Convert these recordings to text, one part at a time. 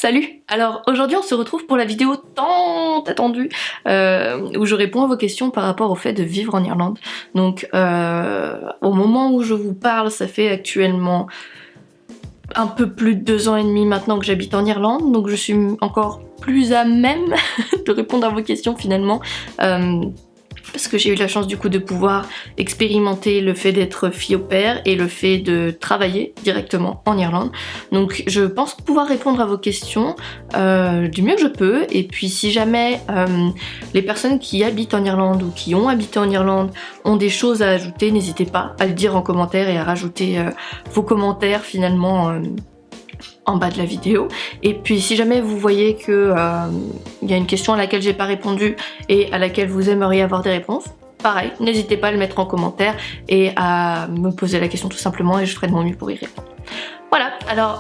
Salut! Alors aujourd'hui on se retrouve pour la vidéo tant attendue où je réponds à vos questions par rapport au fait de vivre en Irlande. Donc au moment où je vous parle, ça fait actuellement un peu plus de 2 ans et demi maintenant que j'habite en Irlande, donc je suis encore plus à même de répondre à vos questions finalement. Parce que j'ai eu la chance du coup de pouvoir expérimenter le fait d'être fille au pair et le fait de travailler directement en Irlande. Donc je pense pouvoir répondre à vos questions du mieux que je peux. Et puis si jamais les personnes qui habitent en Irlande ou qui ont habité en Irlande ont des choses à ajouter, n'hésitez pas à le dire en commentaire et à rajouter vos commentaires finalement en bas de la vidéo. Et puis si jamais vous voyez que y a une question à laquelle j'ai pas répondu et à laquelle vous aimeriez avoir des réponses, pareil, n'hésitez pas à le mettre en commentaire et à me poser la question tout simplement et je ferai de mon mieux pour y répondre. Voilà, alors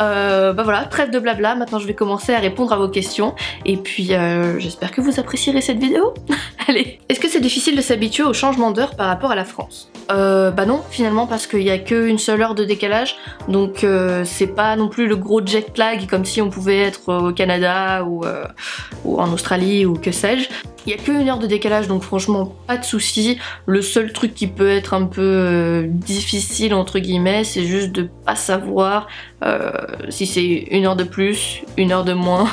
voilà, trêve de blabla, maintenant je vais commencer à répondre à vos questions et puis j'espère que vous apprécierez cette vidéo. Allez. Est-ce que c'est difficile de s'habituer au changement d'heure par rapport à la France? Bah non, finalement, parce qu'il y a qu'une seule heure de décalage, donc c'est pas non plus le gros jet lag comme si on pouvait être au Canada ou en Australie ou que sais-je. Il y a qu'une heure de décalage, donc franchement pas de soucis. Le seul truc qui peut être un peu difficile entre guillemets, c'est juste de pas savoir si c'est une heure de plus, une heure de moins.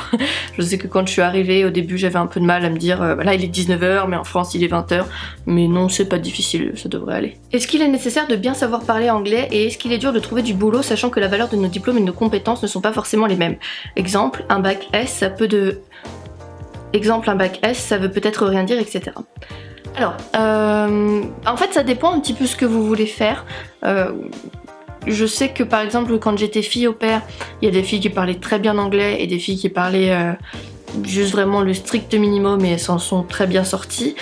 Je sais que quand je suis arrivée au début j'avais un peu de mal à me dire là il est 19h mais en France il est 20h, mais non c'est pas difficile, ça devrait aller. Est-ce qu'il est nécessaire de bien savoir parler anglais et est-ce qu'il est dur de trouver du boulot sachant que la valeur de nos diplômes et de nos compétences ne sont pas forcément les mêmes? Exemple, un bac S ça peut de... Exemple, un bac S, ça veut peut-être rien dire, etc. Alors, en fait, ça dépend un petit peu ce que vous voulez faire. Je sais que, par exemple, quand j'étais fille au pair, il y a des filles qui parlaient très bien anglais et des filles qui parlaient juste vraiment le strict minimum et elles s'en sont très bien sorties.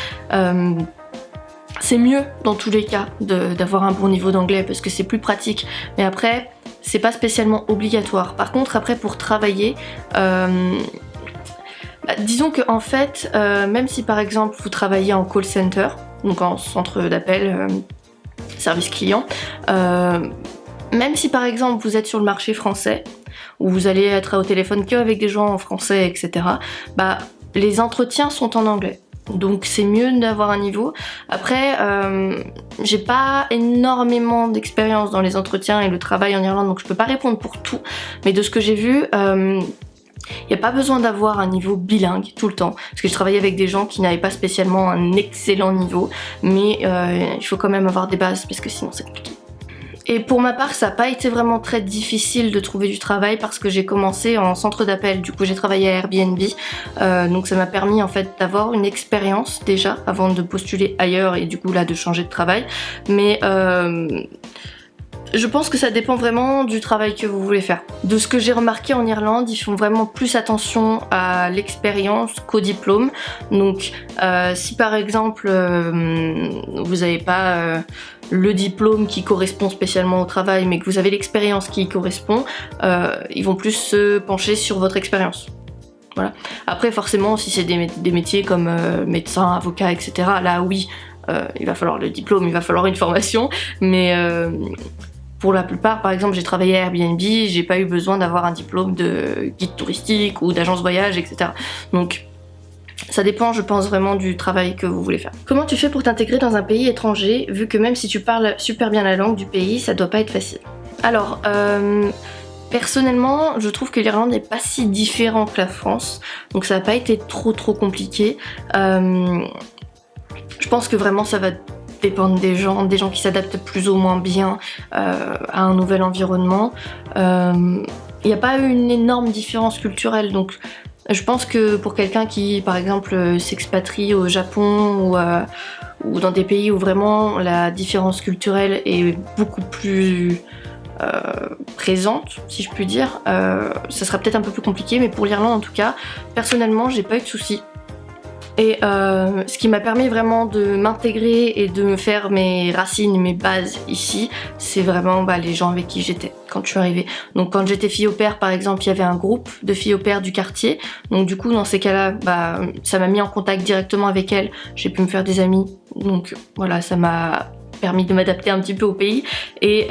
C'est mieux, dans tous les cas, d'avoir un bon niveau d'anglais parce que c'est plus pratique. Mais après, c'est pas spécialement obligatoire. Par contre, après, pour travailler... disons que en fait, même si par exemple vous travaillez en call center, donc en centre d'appel, service client, même si par exemple vous êtes sur le marché français, où vous allez être au téléphone qu'avec des gens en français, etc., bah les entretiens sont en anglais. Donc c'est mieux d'avoir un niveau. Après, j'ai pas énormément d'expérience dans les entretiens et le travail en Irlande, donc je peux pas répondre pour tout, mais de ce que j'ai vu, il n'y a pas besoin d'avoir un niveau bilingue tout le temps, parce que je travaillais avec des gens qui n'avaient pas spécialement un excellent niveau, mais il faut quand même avoir des bases, parce que sinon c'est compliqué. Et pour ma part, ça n'a pas été vraiment très difficile de trouver du travail parce que j'ai commencé en centre d'appel, du coup j'ai travaillé à Airbnb, donc ça m'a permis en fait d'avoir une expérience déjà avant de postuler ailleurs et du coup là de changer de travail, mais je pense que ça dépend vraiment du travail que vous voulez faire. De ce que j'ai remarqué en Irlande, ils font vraiment plus attention à l'expérience qu'au diplôme. Donc si par exemple vous n'avez pas le diplôme qui correspond spécialement au travail mais que vous avez l'expérience qui y correspond, ils vont plus se pencher sur votre expérience. Voilà. Après forcément si c'est des métiers comme médecin, avocat, etc. là oui, il va falloir le diplôme, il va falloir une formation, mais pour la plupart, par exemple, j'ai travaillé à Airbnb, j'ai pas eu besoin d'avoir un diplôme de guide touristique ou d'agence voyage, etc. Donc, ça dépend, je pense, vraiment du travail que vous voulez faire. Comment tu fais pour t'intégrer dans un pays étranger, vu que même si tu parles super bien la langue du pays, ça doit pas être facile? Alors, personnellement, je trouve que l'Irlande n'est pas si différent que la France, donc ça n'a pas été trop compliqué. Je pense que vraiment ça va dépendre des gens qui s'adaptent plus ou moins bien à un nouvel environnement. Il n'y a pas eu une énorme différence culturelle, donc je pense que pour quelqu'un qui, par exemple, s'expatrie au Japon ou dans des pays où vraiment la différence culturelle est beaucoup plus présente, si je puis dire, ça sera peut-être un peu plus compliqué, mais pour l'Irlande en tout cas, personnellement, j'ai pas eu de soucis. Et ce qui m'a permis vraiment de m'intégrer et de me faire mes racines, mes bases ici, c'est vraiment les gens avec qui j'étais quand je suis arrivée. Donc quand j'étais fille au pair par exemple, il y avait un groupe de filles au pair du quartier. Donc du coup dans ces cas-là, ça m'a mis en contact directement avec elles. J'ai pu me faire des amis. Donc voilà, ça m'a permis de m'adapter un petit peu au pays. Et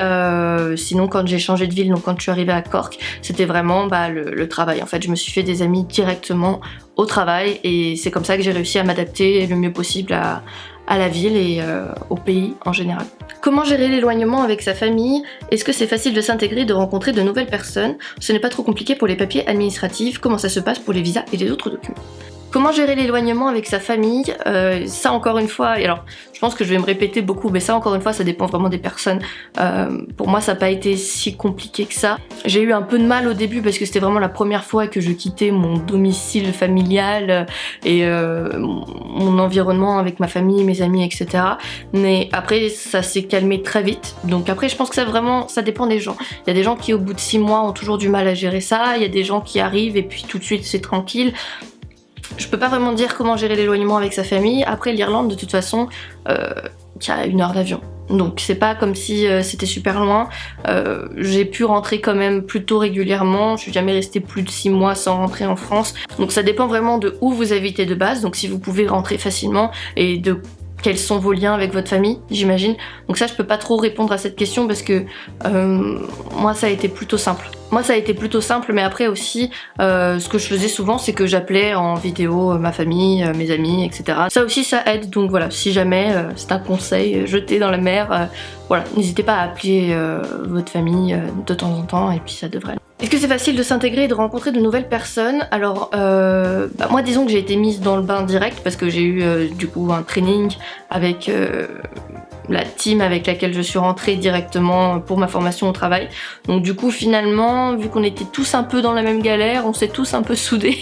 sinon quand j'ai changé de ville, donc quand je suis arrivée à Cork, c'était vraiment le travail. En fait, je me suis fait des amis directement au travail et c'est comme ça que j'ai réussi à m'adapter le mieux possible à la ville et au pays en général. Comment gérer l'éloignement avec sa famille? Est-ce que c'est facile de s'intégrer, de rencontrer de nouvelles personnes? Ce n'est pas trop compliqué pour les papiers administratifs? Comment ça se passe pour les visas et les autres documents? Comment gérer l'éloignement avec sa famille? Ça encore une fois, et alors je pense que je vais me répéter beaucoup, mais ça encore une fois ça dépend vraiment des personnes. Pour moi ça n'a pas été si compliqué que ça. J'ai eu un peu de mal au début parce que c'était vraiment la première fois que je quittais mon domicile familial et mon environnement avec ma famille, mes amis, etc. Mais après ça s'est calmé très vite. Donc après je pense que ça dépend des gens. Il y a des gens qui au bout de 6 mois ont toujours du mal à gérer ça, il y a des gens qui arrivent et puis tout de suite c'est tranquille. Je peux pas vraiment dire comment gérer l'éloignement avec sa famille. Après l'Irlande de toute façon, il y a 1 heure d'avion. Donc c'est pas comme si c'était super loin. J'ai pu rentrer quand même plutôt régulièrement. Je suis jamais restée plus de 6 mois sans rentrer en France. Donc ça dépend vraiment de où vous habitez de base. Donc si vous pouvez rentrer facilement et de quels sont vos liens avec votre famille, j'imagine. Donc ça je peux pas trop répondre à cette question parce que moi ça a été plutôt simple. Mais après aussi, ce que je faisais souvent, c'est que j'appelais en vidéo ma famille, mes amis, etc. Ça aussi, ça aide. Donc voilà, si jamais c'est un conseil jeté dans la mer, voilà, n'hésitez pas à appeler votre famille de temps en temps, et puis ça devrait aller. Est-ce que c'est facile de s'intégrer et de rencontrer de nouvelles personnes? Alors, moi disons que j'ai été mise dans le bain direct parce que j'ai eu du coup un training avec la team avec laquelle je suis rentrée directement pour ma formation au travail. Donc du coup finalement, vu qu'on était tous un peu dans la même galère, on s'est tous un peu soudés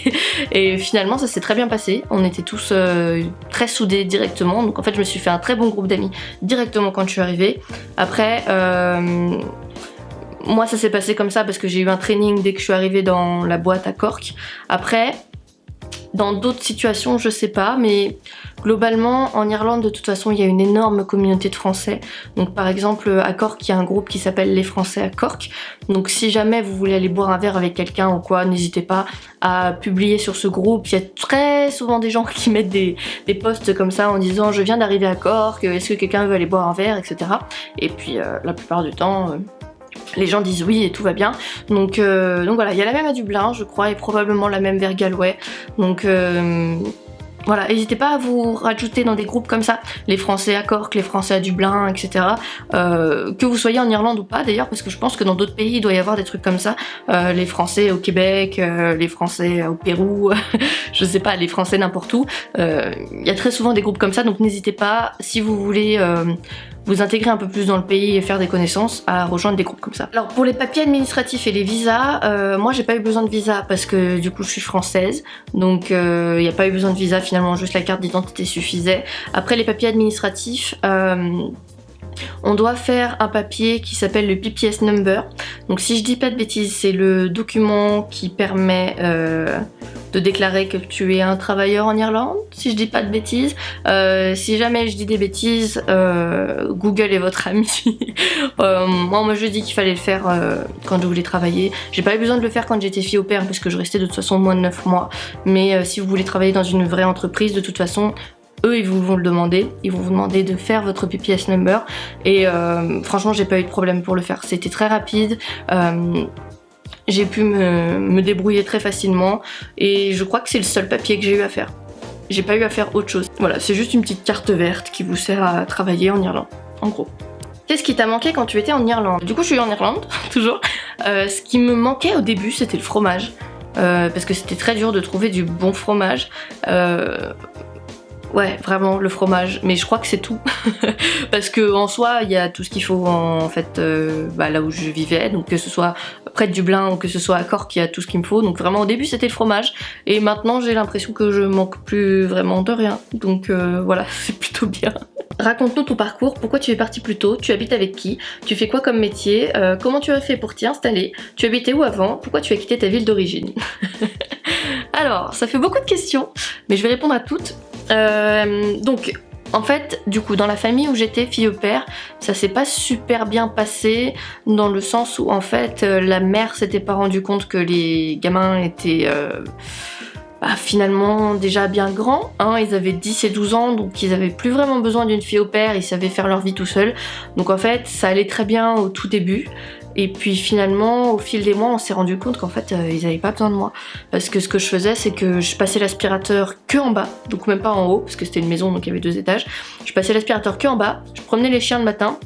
et finalement ça s'est très bien passé. On était tous très soudés directement. Donc en fait je me suis fait un très bon groupe d'amis directement quand je suis arrivée. Après moi ça s'est passé comme ça parce que j'ai eu un training dès que je suis arrivée dans la boîte à Cork. Après dans d'autres situations, je sais pas, mais globalement, en Irlande, de toute façon, il y a une énorme communauté de Français. Donc par exemple, à Cork, il y a un groupe qui s'appelle Les Français à Cork. Donc si jamais vous voulez aller boire un verre avec quelqu'un ou quoi, n'hésitez pas à publier sur ce groupe. Il y a très souvent des gens qui mettent des posts comme ça en disant « Je viens d'arriver à Cork, est-ce que quelqu'un veut aller boire un verre ?» etc. Et puis la plupart du temps... les gens disent oui et tout va bien. Donc voilà, il y a la même à Dublin, je crois, et probablement la même vers Galway. Donc voilà, n'hésitez pas à vous rajouter dans des groupes comme ça, les Français à Cork, les Français à Dublin, etc. Que vous soyez en Irlande ou pas d'ailleurs, parce que je pense que dans d'autres pays il doit y avoir des trucs comme ça. Les Français au Québec, les Français au Pérou, je sais pas, les Français n'importe où. Il y a très souvent des groupes comme ça, donc n'hésitez pas, si vous voulez vous intégrer un peu plus dans le pays et faire des connaissances, à rejoindre des groupes comme ça. Alors pour les papiers administratifs et les visas, moi j'ai pas eu besoin de visa parce que du coup je suis française, donc il n'y a pas eu besoin de visa, finalement juste la carte d'identité suffisait. Après les papiers administratifs, on doit faire un papier qui s'appelle le PPS number. Donc si je dis pas de bêtises, c'est le document qui permet de déclarer que tu es un travailleur en Irlande, si je dis pas de bêtises. Si jamais je dis des bêtises, Google est votre ami. Moi je dis qu'il fallait le faire quand je voulais travailler. J'ai pas eu besoin de le faire quand j'étais fille au pair parce que je restais de toute façon moins de 9 mois. Mais si vous voulez travailler dans une vraie entreprise, de toute façon, eux ils vous vont le demander, ils vont vous demander de faire votre PPS number et franchement j'ai pas eu de problème pour le faire, c'était très rapide, j'ai pu me débrouiller très facilement et je crois que c'est le seul papier que j'ai eu à faire. J'ai pas eu à faire autre chose. Voilà, c'est juste une petite carte verte qui vous sert à travailler en Irlande, en gros. Qu'est-ce qui t'a manqué quand tu étais en Irlande? Du coup je suis en Irlande, toujours. Ce qui me manquait au début c'était le fromage, parce que c'était très dur de trouver du bon fromage. Ouais, vraiment le fromage, mais je crois que c'est tout. Parce que en soi, il y a tout ce qu'il faut en fait là où je vivais, donc que ce soit près de Dublin ou que ce soit à Cork, il y a tout ce qu'il me faut. Donc vraiment au début c'était le fromage, et maintenant j'ai l'impression que je manque plus vraiment de rien. Donc voilà, c'est plutôt bien. Raconte-nous ton parcours, pourquoi tu es partie plus tôt, tu habites avec qui, tu fais quoi comme métier, comment tu as fait pour t'y installer, tu habitais où avant, pourquoi tu as quitté ta ville d'origine. Alors, ça fait beaucoup de questions, mais je vais répondre à toutes. Donc, en fait, du coup, dans la famille où j'étais, fille au père, ça s'est pas super bien passé, dans le sens où, en fait, la mère s'était pas rendu compte que les gamins étaient finalement déjà bien grands, hein, ils avaient 10 et 12 ans, donc ils avaient plus vraiment besoin d'une fille au pair, ils savaient faire leur vie tout seuls. Donc en fait, ça allait très bien au tout début. Et puis finalement, au fil des mois, on s'est rendu compte qu'en fait, ils avaient pas besoin de moi. Parce que ce que je faisais, c'est que je passais l'aspirateur que en bas, donc même pas en haut, parce que c'était une maison, donc il y avait 2 étages. Je passais l'aspirateur que en bas, je promenais les chiens le matin.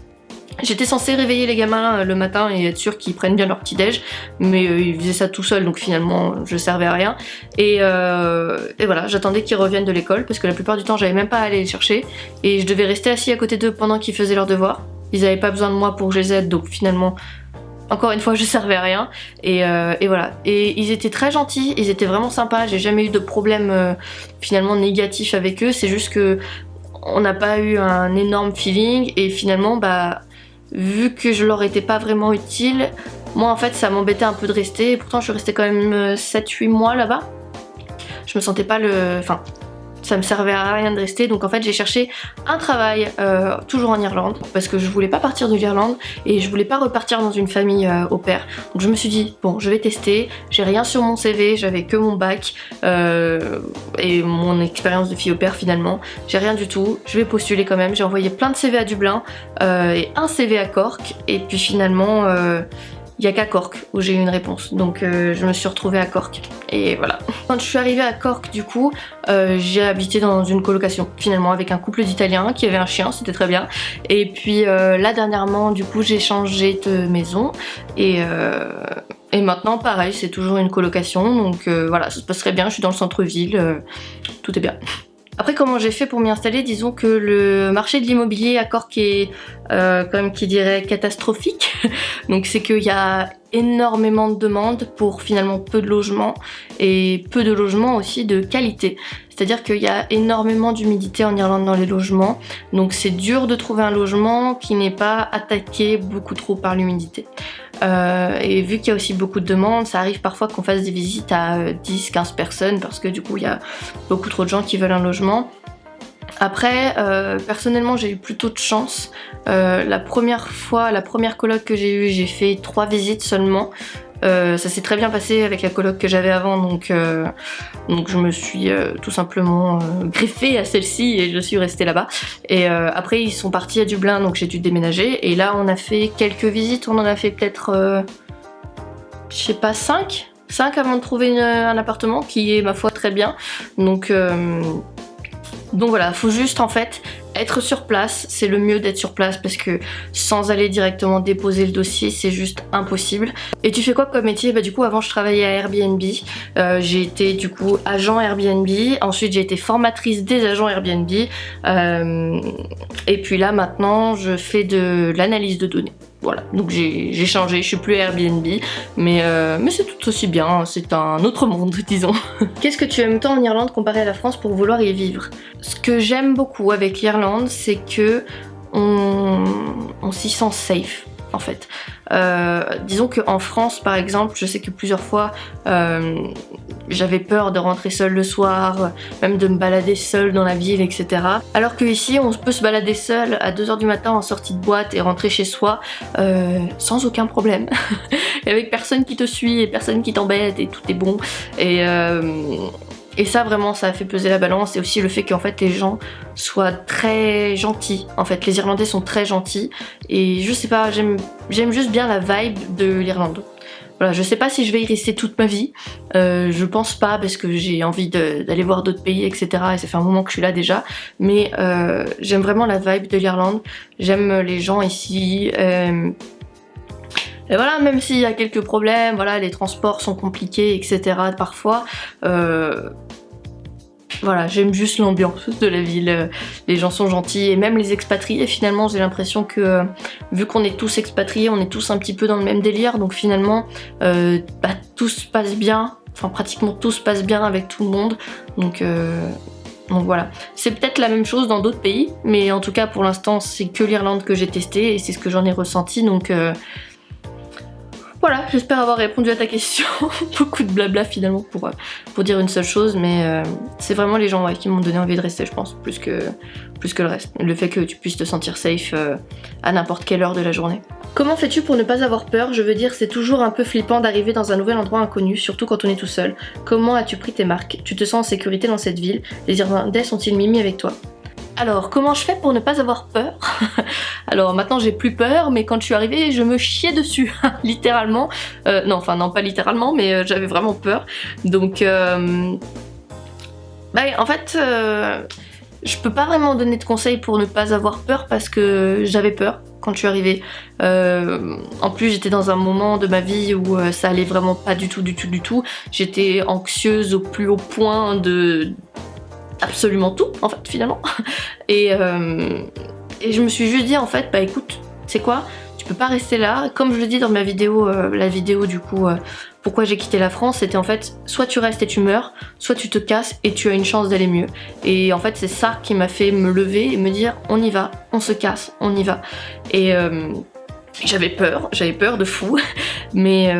J'étais censée réveiller les gamins le matin et être sûre qu'ils prennent bien leur petit déj, mais ils faisaient ça tout seuls, donc finalement je servais à rien. Et voilà, j'attendais qu'ils reviennent de l'école, parce que la plupart du temps j'avais même pas à aller les chercher, et je devais rester assis à côté d'eux pendant qu'ils faisaient leurs devoirs. Ils avaient pas besoin de moi pour que je les aide, donc finalement, encore une fois, je servais à rien. Et voilà. Et ils étaient très gentils, ils étaient vraiment sympas, j'ai jamais eu de problème finalement négatif avec eux, c'est juste que on n'a pas eu un énorme feeling, et finalement, vu que je leur étais pas vraiment utile, moi en fait ça m'embêtait un peu de rester, et pourtant je suis restée quand même 7-8 mois là-bas. Je me sentais pas Enfin, ça me servait à rien de rester, donc en fait j'ai cherché un travail toujours en Irlande, parce que je voulais pas partir de l'Irlande et je voulais pas repartir dans une famille au pair. Donc je me suis dit, bon, je vais tester, j'ai rien sur mon CV, j'avais que mon bac et mon expérience de fille au pair finalement, j'ai rien du tout, je vais postuler quand même. J'ai envoyé plein de CV à Dublin et un CV à Cork, et puis finalement il y a qu'à Cork où j'ai eu une réponse, donc je me suis retrouvée à Cork, et voilà. Quand je suis arrivée à Cork, du coup, j'ai habité dans une colocation, finalement, avec un couple d'Italiens qui avait un chien, c'était très bien. Et puis là, dernièrement, du coup, j'ai changé de maison, et maintenant, pareil, c'est toujours une colocation, donc voilà, ça se passe très bien, je suis dans le centre-ville, tout est bien. Après, comment j'ai fait pour m'y installer? Disons que le marché de l'immobilier à Cork est quand même, qui dirait, catastrophique. Donc c'est qu'il y a énormément de demandes pour finalement peu de logements, et peu de logements aussi de qualité. C'est-à-dire qu'il y a énormément d'humidité en Irlande dans les logements, donc c'est dur de trouver un logement qui n'est pas attaqué beaucoup trop par l'humidité. Et vu qu'il y a aussi beaucoup de demandes, ça arrive parfois qu'on fasse des visites à 10-15 personnes, parce que du coup il y a beaucoup trop de gens qui veulent un logement. Après, personnellement j'ai eu plutôt de chance. La première coloc que j'ai eue, j'ai fait 3 visites seulement. Ça s'est très bien passé avec la coloc que j'avais avant, donc je me suis tout simplement greffée à celle-ci et je suis restée là-bas. Et après ils sont partis à Dublin, donc j'ai dû déménager, et là on a fait quelques visites, on en a fait peut-être je sais pas, 5 avant de trouver un appartement qui est, ma foi, très bien. Donc voilà, faut juste en fait être sur place, c'est le mieux d'être sur place, parce que sans aller directement déposer le dossier, c'est juste impossible. Et tu fais quoi comme métier? Du coup, avant je travaillais à Airbnb, j'ai été du coup agent Airbnb, ensuite j'ai été formatrice des agents Airbnb, et puis là maintenant je fais de l'analyse de données. Voilà, donc j'ai changé, je suis plus Airbnb, mais c'est tout aussi bien, c'est un autre monde, disons. Qu'est-ce que tu aimes tant en Irlande comparé à la France pour vouloir y vivre? Ce que j'aime beaucoup avec l'Irlande, c'est que on s'y sent safe, en fait. Disons qu'en France, par exemple, je sais que plusieurs fois, j'avais peur de rentrer seule le soir, même de me balader seule dans la ville, etc. Alors que ici, on peut se balader seule à 2h du matin en sortie de boîte et rentrer chez soi sans aucun problème. Et avec personne qui te suit et personne qui t'embête, et tout est bon. Et ça, vraiment, ça a fait peser la balance, et aussi le fait qu'en fait les gens soient très gentils. En fait, les Irlandais sont très gentils, et je sais pas, j'aime juste bien la vibe de l'Irlande. Voilà, je sais pas si je vais y rester toute ma vie, je pense pas, parce que j'ai envie d'aller voir d'autres pays, etc. Et ça fait un moment que je suis là déjà, mais j'aime vraiment la vibe de l'Irlande, j'aime les gens ici. Et voilà, même s'il y a quelques problèmes, voilà, les transports sont compliqués, etc. parfois, voilà, j'aime juste l'ambiance de la ville, les gens sont gentils, et même les expatriés, finalement, j'ai l'impression que, vu qu'on est tous expatriés, on est tous un petit peu dans le même délire, donc finalement, tout se passe bien, enfin pratiquement tout se passe bien avec tout le monde, donc voilà. C'est peut-être la même chose dans d'autres pays, mais en tout cas, pour l'instant, c'est que l'Irlande que j'ai testé, et c'est ce que j'en ai ressenti, donc Voilà, j'espère avoir répondu à ta question. Beaucoup de blabla finalement pour dire une seule chose, mais c'est vraiment les gens qui m'ont donné envie de rester, je pense, plus que le reste. Le fait que tu puisses te sentir safe à n'importe quelle heure de la journée. Comment fais-tu pour ne pas avoir peur? Je veux dire, c'est toujours un peu flippant d'arriver dans un nouvel endroit inconnu, surtout quand on est tout seul. Comment as-tu pris tes marques? Tu te sens en sécurité dans cette ville? Les Irlandais sont-ils mimi avec toi? Alors, comment je fais pour ne pas avoir peur? Alors maintenant j'ai plus peur, mais quand je suis arrivée, je me chiais dessus, littéralement. Non, enfin non, pas littéralement, mais j'avais vraiment peur. Donc, en fait, je peux pas vraiment donner de conseils pour ne pas avoir peur parce que j'avais peur quand je suis arrivée. En plus, j'étais dans un moment de ma vie où ça allait vraiment pas du tout. J'étais anxieuse au plus haut point de absolument tout, en fait, finalement. Et je me suis juste dit, en fait, écoute, c'est quoi? Tu peux pas rester là. Comme je le dis dans ma vidéo, la vidéo du coup, pourquoi j'ai quitté la France, c'était en fait, soit tu restes et tu meurs, soit tu te casses et tu as une chance d'aller mieux. Et en fait, c'est ça qui m'a fait me lever et me dire, on y va, on se casse, on y va. Et j'avais peur de fou, mais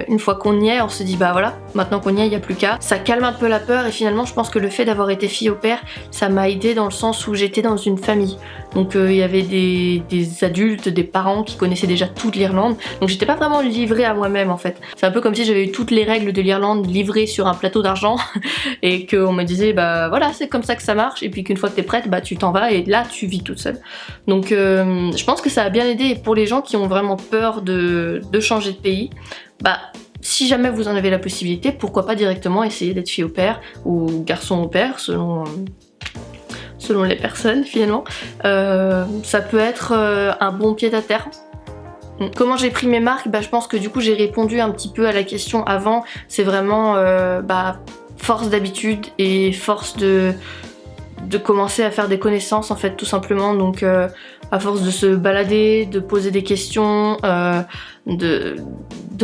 une fois qu'on y est, on se dit bah voilà, maintenant qu'on y est, il n'y a plus qu'à. Ça calme un peu la peur et finalement je pense que le fait d'avoir été fille au père, ça m'a aidé dans le sens où j'étais dans une famille. Donc il y avait des adultes, des parents qui connaissaient déjà toute l'Irlande, donc j'étais pas vraiment livrée à moi-même en fait. C'est un peu comme si j'avais eu toutes les règles de l'Irlande livrées sur un plateau d'argent et qu'on me disait bah voilà, c'est comme ça que ça marche, et puis qu'une fois que t'es prête, bah tu t'en vas et là tu vis toute seule. Donc je pense que ça a bien aidé, et pour les gens qui ont vraiment peur de changer de pays, si jamais vous en avez la possibilité, pourquoi pas directement essayer d'être fille au père ou garçon au père, selon les personnes finalement. Ça peut être un bon pied à terre. Comment j'ai pris mes marques? Je pense que du coup j'ai répondu un petit peu à la question avant. C'est vraiment force d'habitude et force de commencer à faire des connaissances en fait, tout simplement. Donc à force de se balader, de poser des questions, de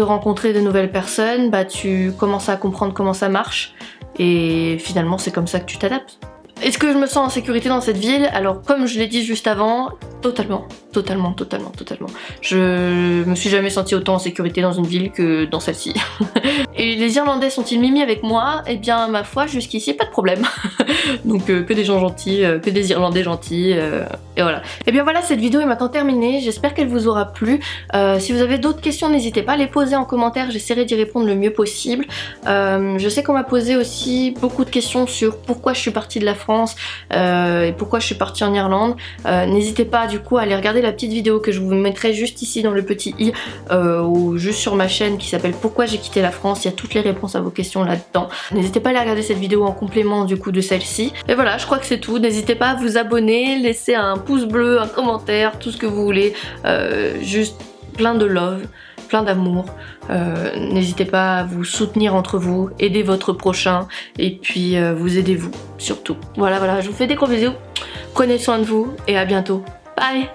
rencontrer de nouvelles personnes, tu commences à comprendre comment ça marche, et finalement c'est comme ça que tu t'adaptes. Est-ce que je me sens en sécurité dans cette ville? Alors comme je l'ai dit juste avant, totalement. Je me suis jamais sentie autant en sécurité dans une ville que dans celle-ci. Et les Irlandais sont-ils mimi avec moi? Eh bien ma foi, jusqu'ici pas de problème. Donc que des gens gentils, que des Irlandais gentils, et voilà. Et bien voilà, cette vidéo est maintenant terminée, j'espère qu'elle vous aura plu. Si vous avez d'autres questions, n'hésitez pas à les poser en commentaire, j'essaierai d'y répondre le mieux possible. Je sais qu'on m'a posé aussi beaucoup de questions sur pourquoi je suis partie de la France et pourquoi je suis partie en Irlande. N'hésitez pas du coup à aller regarder la petite vidéo que je vous mettrai juste ici dans le petit i, ou juste sur ma chaîne, qui s'appelle Pourquoi j'ai quitté la France. Il y a toutes les réponses à vos questions là-dedans. N'hésitez pas à aller regarder cette vidéo en complément du coup de celle-ci. Et voilà, je crois que c'est tout. N'hésitez pas à vous abonner, laisser un pouce bleu, un commentaire, tout ce que vous voulez. Juste plein de love, plein d'amour. N'hésitez pas à vous soutenir entre vous, aider votre prochain, et puis vous aidez vous surtout. Voilà, je vous fais des gros bisous. Prenez soin de vous et à bientôt. Bye!